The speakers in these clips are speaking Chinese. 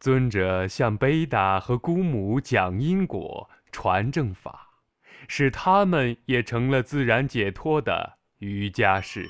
尊者向贝达和姑母讲因果、传正法，使他们也成了自然解脱的瑜伽士。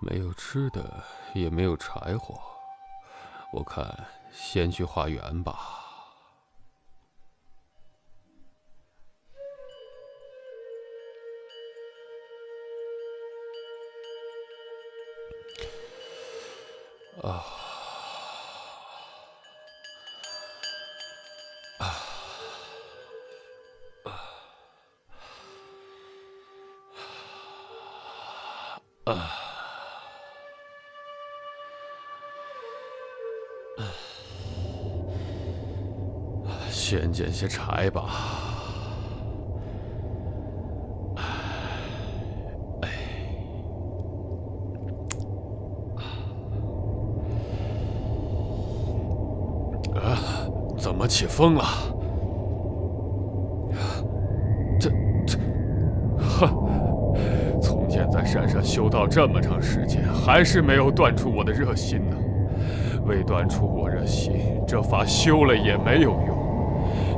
没有吃的，也没有柴火，我看先去花园吧。先捡些柴吧。怎么起风了？从前在山上修道这么长时间，还是没有断除我的热心呢。未断除我热心，这法修了也没有用。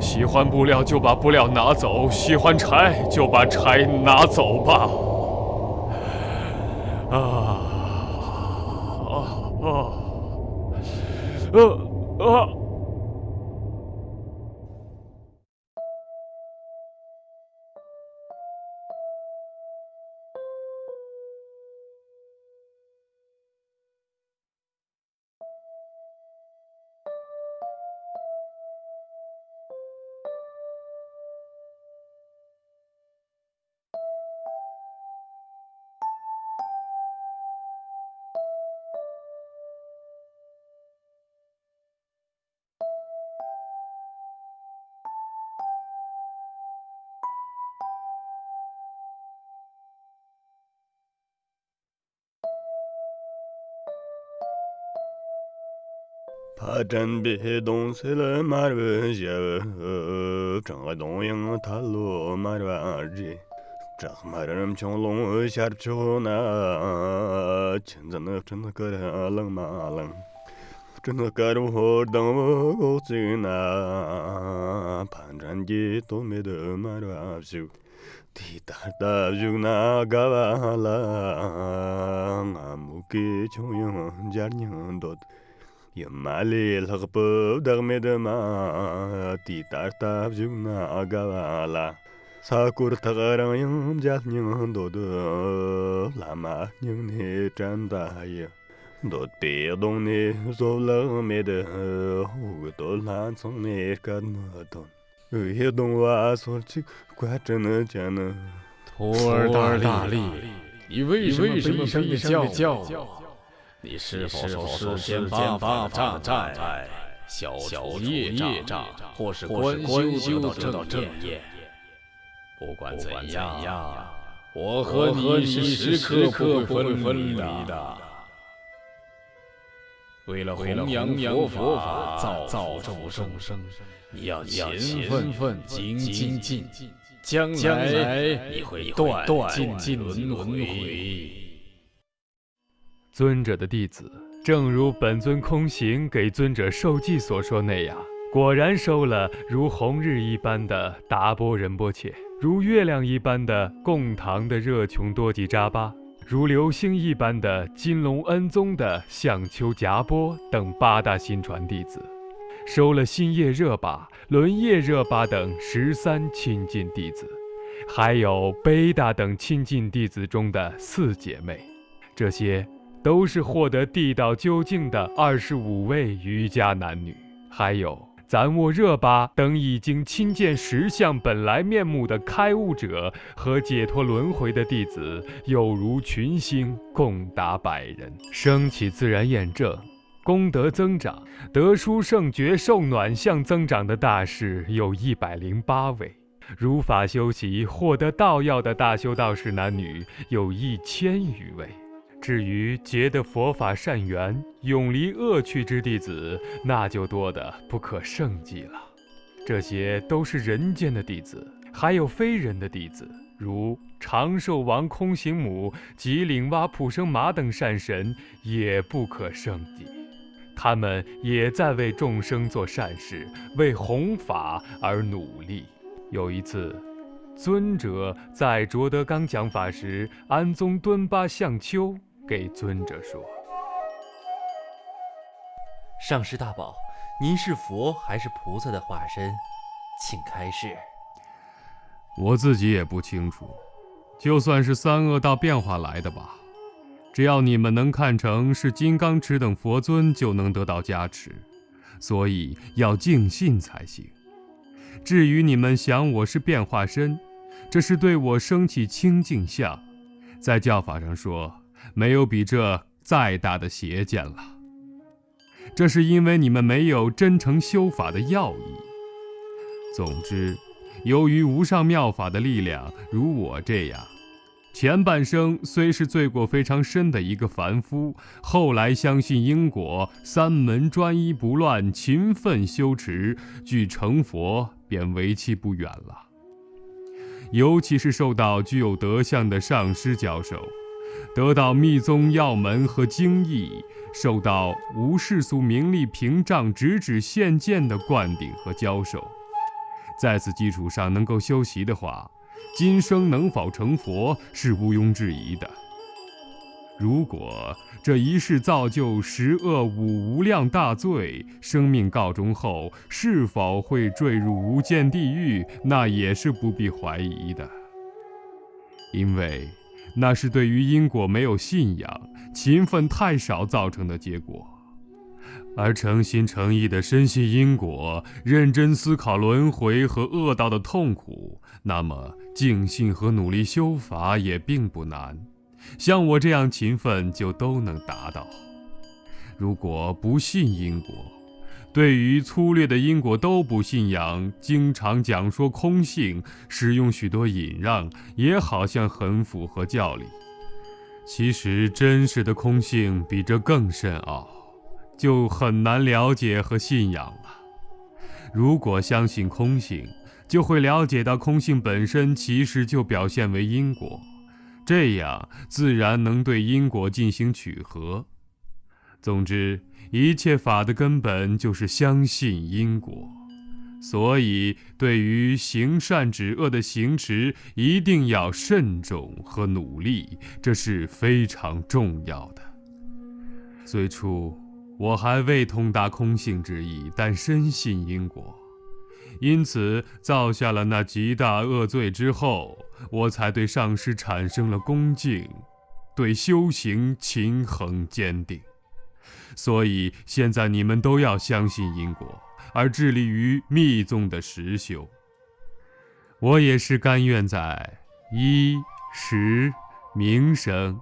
喜欢布料就把布料拿走，喜欢柴就把柴拿走吧。怕真别动死了马儿些，正东营塔罗马儿些，这马儿穷龙下的穷那，现在那真的个冷马冷，真的个我等我去那，怕真的都没得马儿些。滴答答就那嘎巴啦，俺木给穷营家人多。يمالي الغبو دغمي دما تي تارتاب جونا غوالا ساكور تغران يم جات نين دودو لما نين ني جانداي دو بي دون ني زولا ميد هو دو لان سون ني كان دون 也懂我所去怪真的假呢。托尔大力，你为什么悲伤地叫我？你是否受世间八方障碍，消除业障，或是观修得到正业？不管怎样，我和你是时刻不会分离的。为了弘扬佛法，造福众生，你要勤奋精进，将来你会断尽轮回。尊者的弟子，正如本尊空行给尊者受记所说那样，果然收了如红日一般的达波仁波切，如月亮一般的贡唐的热琼多吉扎巴，如流星一般的金龙恩宗的象丘夹波等8大新传弟子，收了新叶热巴、轮叶热巴等13亲近弟子，还有贝达等亲近弟子中的4姐妹，这些都是获得地道究竟的25位瑜伽男女，还有赞沃热巴等已经亲见实相本来面目的开悟者和解脱轮回的弟子，有如群星，共达100人，升起自然验证，功德增长，得殊胜觉受暖相增长的大士有108位，如法修习获得道药的大修道士男女有1000余位。至于结得佛法善缘、永离恶趣之弟子，那就多得不可胜计了。这些都是人间的弟子，还有非人的弟子，如长寿王空行母、吉岭蛙普生马等善神，也不可胜计。他们也在为众生做善事，为弘法而努力。有一次，尊者在卓德冈讲法时，安宗敦巴象丘给尊者说：上师大宝，您是佛还是菩萨的化身？请开示。我自己也不清楚，就算是3恶道变化来的吧，只要你们能看成是金刚持等佛尊，就能得到加持，所以要敬信才行。至于你们想我是变化身，这是对我升起清净相，在教法上说，没有比这再大的邪见了。这是因为你们没有真诚修法的要义。总之，由于无上妙法的力量，如我这样，前半生虽是罪过非常深的一个凡夫，后来相信因果，3门专一不乱，勤奋修持，距成佛便为期不远了。尤其是受到具有德相的上师教授，得到密宗要门和经义，受到无世俗名利屏障直指现见的灌顶和教授，在此基础上能够修习的话，今生能否成佛是毋庸置疑的。如果这一世造就10恶5无量大罪，生命告终后是否会坠入无间地狱，那也是不必怀疑的。因为那是对于因果没有信仰，勤奋太少造成的结果。而诚心诚意地深信因果，认真思考轮回和恶道的痛苦，那么静信和努力修法也并不难，像我这样勤奋就都能达到。如果不信因果，对于粗略的因果都不信仰，经常讲说空性，使用许多隐让，也好像很符合教理。其实真实的空性比这更深奥，就很难了解和信仰了。如果相信空性，就会了解到空性本身其实就表现为因果，这样自然能对因果进行取合。总之，一切法的根本就是相信因果，所以对于行善止恶的行持，一定要慎重和努力，这是非常重要的。最初我还未通达空性之意，但深信因果，因此造下了那极大恶罪之后，我才对上师产生了恭敬，对修行勤恒坚定。所以现在你们都要相信因果，而致力于密宗的实修。我也是甘愿在1、10、名声